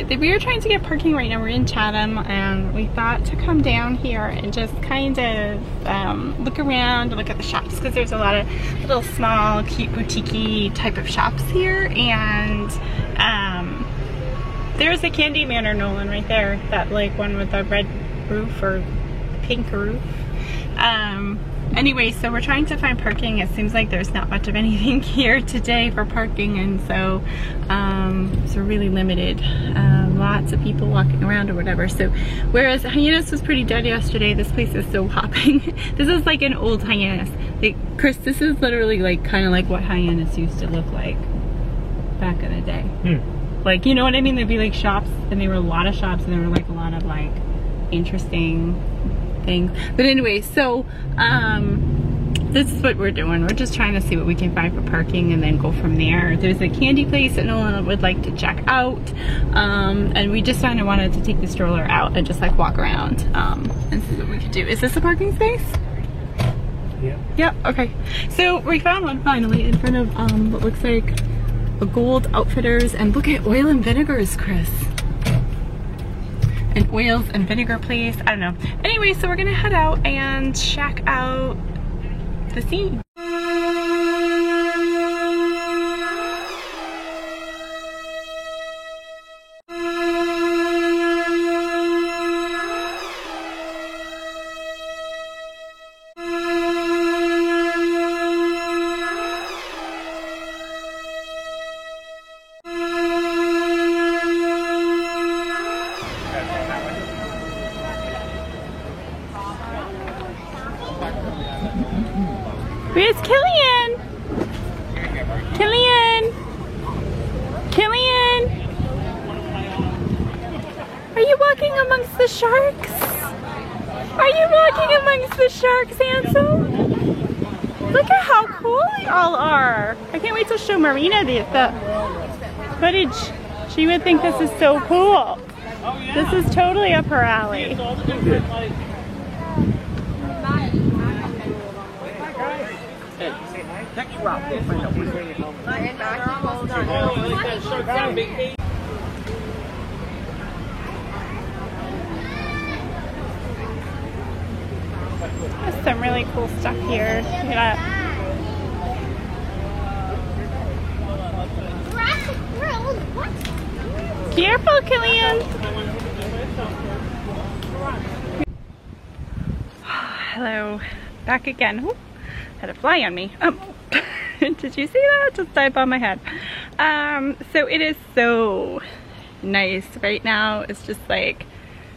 we are trying to get parking right now. We're in Chatham and we thought to come down here and just kind of look around and look at the shops, because there's a lot of little small cute boutique-y type of shops here. And there's a Candy Manor, Nolan, right there, that like one with the red roof or pink roof. Anyway, so we're trying to find parking. It seems like there's not much of anything here today for parking, and so it's really limited. Lots of people walking around or whatever. So whereas Hyannis was pretty dead yesterday, this place is so hopping. This is like an old Hyannis. Like, Chris, this is literally like kind of like what Hyannis used to look like back in the day. Like, you know what I mean? There'd be like shops, and there were a lot of shops, and there were like a lot of like interesting things. But anyway, so this is what we're doing. We're just trying to see what we can find for parking and then go from there. There's a candy place that Nolan would like to check out, and we just kind of wanted to take the stroller out and just like walk around and see what we could do. Is this a parking space? Yeah. Yep, okay. So we found one finally in front of what looks like a Gold Outfitters, and look at Oil and Vinegars, Chris. An oils and vinegar place. I don't know. Anyway, so we're gonna head out and check out the scene. Where's Killian? Killian? Killian? Are you walking amongst the sharks? Are you walking amongst the sharks, Ansel? Look at how cool they all are. I can't wait to show Marina the footage. She would think this is so cool. This is totally up her alley. Next route, we'll find out who's waiting home. There's some really cool stuff here. Look at that. Careful, Killian. Hello, back again. Ooh, had a fly on me. Did you see that? Just dive on my head. So it is so nice right now. It's just like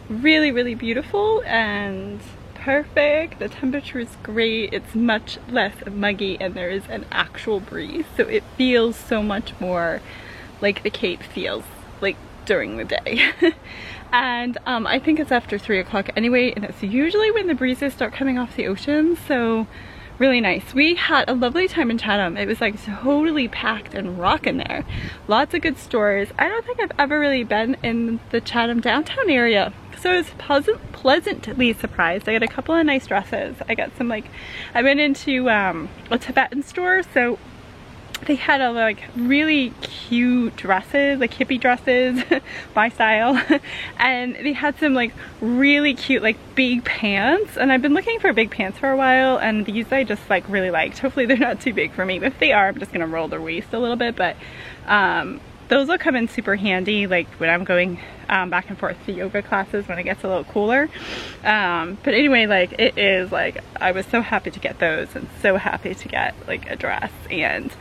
really, really beautiful and perfect. The temperature is great. It's much less muggy, and there is an actual breeze, so it feels so much more like the Cape feels like during the day. And I think it's after 3 o'clock anyway, and it's usually when the breezes start coming off the ocean, so really nice. We had a lovely time in Chatham. It was like totally packed and rocking there. Lots of good stores. I don't think I've ever really been in the Chatham downtown area, so I was pleasantly surprised. I got a couple of nice dresses. I got some like, I went into a Tibetan store, so they had a like really cute dresses, like hippie dresses, my style, and they had some like really cute like big pants, and I've been looking for big pants for a while, and these I just like really liked. Hopefully they're not too big for me, but if they are, I'm just gonna roll their waist a little bit, but those will come in super handy like when I'm going back and forth to yoga classes when it gets a little cooler. But anyway, like it is like, I was so happy to get those and so happy to get like a dress, and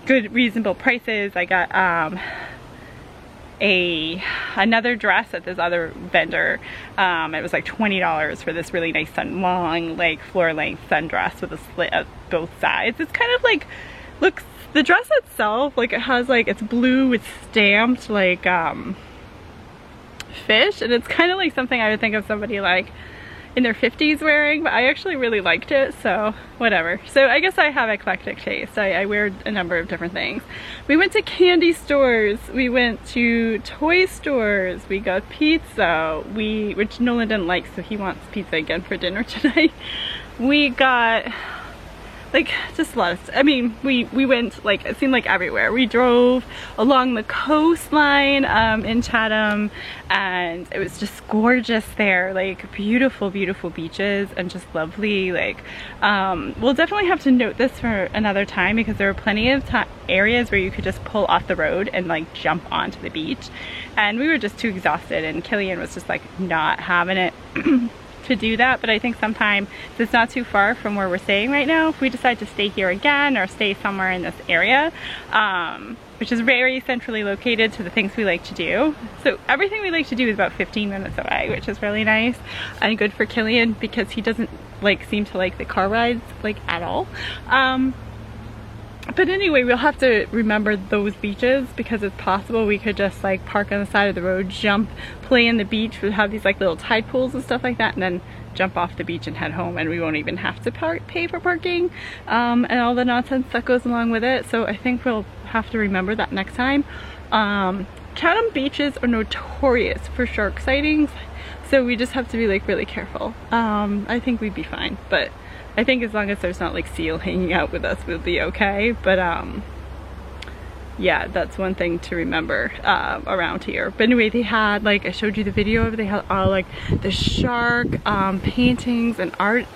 good reasonable prices. I got another dress at this other vendor. It was like $20 for this really nice long like floor length sundress with a slit at both sides. It's kind of like, looks, the dress itself, like it has like, it's blue with stamped like fish, and it's kind of like something I would think of somebody like in their 50s wearing, but I actually really liked it, so whatever. So I guess I have eclectic taste. I wear a number of different things. We went to candy stores, we went to toy stores, we got pizza, which Nolan didn't like, so he wants pizza again for dinner tonight. We got like just a lot of I mean, we went like, it seemed like everywhere. We drove along the coastline in Chatham, and it was just gorgeous there, like beautiful beaches and just lovely. Like we'll definitely have to note this for another time, because there are plenty of areas where you could just pull off the road and like jump onto the beach, and we were just too exhausted, and Killian was just like not having it to do that. But I think sometime, it's not too far from where we're staying right now, if we decide to stay here again or stay somewhere in this area, which is very centrally located to the things we like to do. So everything we like to do is about 15 minutes away, which is really nice and good for Killian, because he doesn't like seem to like the car rides like at all. But anyway, we'll have to remember those beaches, because it's possible we could just like park on the side of the road, jump, play in the beach. We'll have these like little tide pools and stuff like that, and then jump off the beach and head home, and we won't even have to pay for parking and all the nonsense that goes along with it. So I think we'll have to remember that next time. Chatham beaches are notorious for shark sightings, so we just have to be like really careful. I think we'd be fine, but I think as long as there's not like seal hanging out with us, we'll be okay. But yeah, that's one thing to remember around here. But anyway, they had, like I showed you the video of it, they had all like the shark paintings and art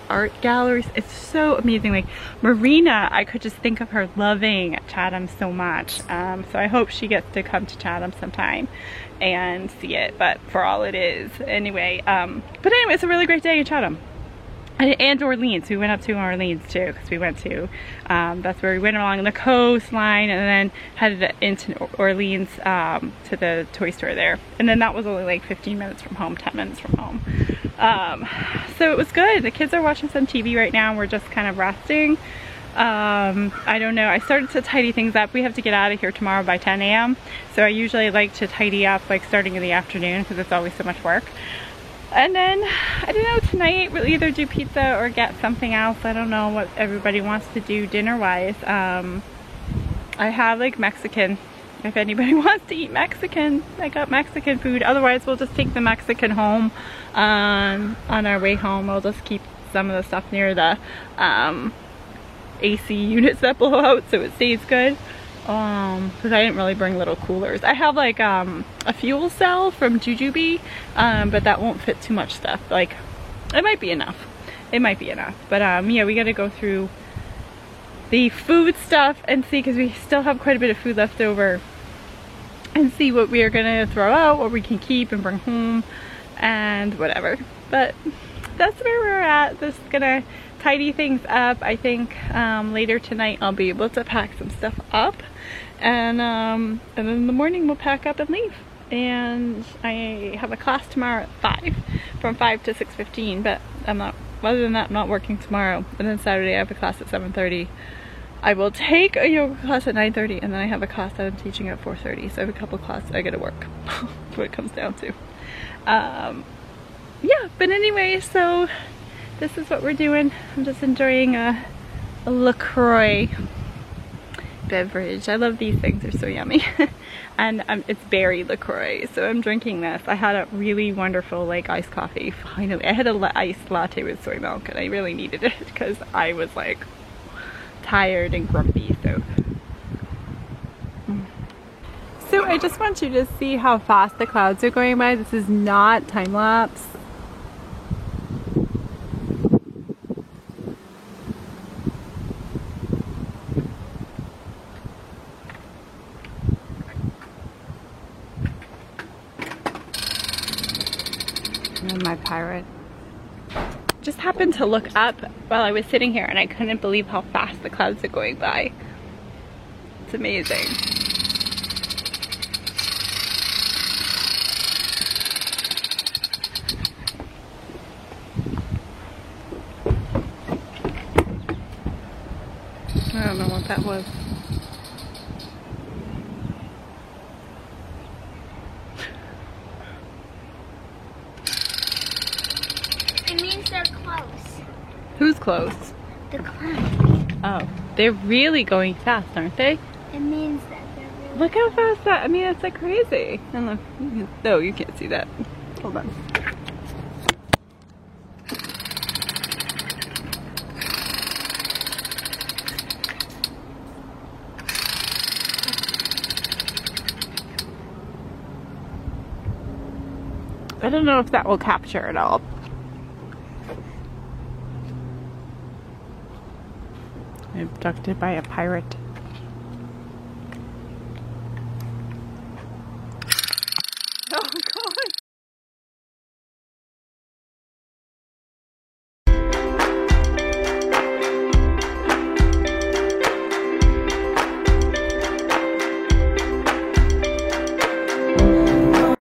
galleries. It's so amazing. Like Marina, I could just think of her loving Chatham so much. So I hope she gets to come to Chatham sometime and see it, but for all it is. Anyway, but anyway, it's a really great day in Chatham. And Orleans. We went up to Orleans too, because we went to, that's where we went along the coastline and then headed into Orleans to the toy store there. And then that was only like 15 minutes from home, 10 minutes from home. So it was good. The kids are watching some TV right now, and we're just kind of resting. I don't know, I started to tidy things up. We have to get out of here tomorrow by 10 a.m. So I usually like to tidy up like starting in the afternoon, because it's always so much work. And then, I don't know, tonight we'll either do pizza or get something else. I don't know what everybody wants to do dinner-wise. I have like Mexican. If anybody wants to eat Mexican, I got Mexican food. Otherwise, we'll just take the Mexican home. On our way home, I'll just keep some of the stuff near the AC units that blow out, so it stays good. Because I didn't really bring little coolers. I have like a fuel cell from Jujube, but that won't fit too much stuff. Like, it might be enough. It might be enough. But yeah, we gotta go through the food stuff and see, because we still have quite a bit of food left over, and see what we are gonna throw out, what we can keep and bring home, and whatever. But that's where we're at. Just gonna tidy things up. I think later tonight I'll be able to pack some stuff up, and then in the morning we'll pack up and leave. And I have a class tomorrow at 5, from 5 to 6:15, but I'm not, other than that, I'm not working tomorrow. And then Saturday I have a class at 7:30. I will take a yoga class at 9:30, and then I have a class that I'm teaching at 4:30. So I have a couple classes I gotta work. That's what it comes down to. Yeah, but anyway, so this is what we're doing. I'm just enjoying a LaCroix beverage. I love these things, they're so yummy. And it's berry LaCroix, so I'm drinking this. I had a really wonderful like iced coffee finally. I had an iced latte with soy milk, and I really needed it because I was like tired and grumpy. So I just want you to see how fast the clouds are going by. This is not time lapse. And my pirate. Just happened to look up while I was sitting here, and I couldn't believe how fast the clouds are going by. It's amazing. I don't know what that was. It means they're close. Who's close? The clouds. Oh, they're really going fast, aren't they? It means that they're really Look how fast that, I mean, it's like crazy. And look, no, you can't see that. Hold on. I don't know if that will capture it all. Abducted by a pirate.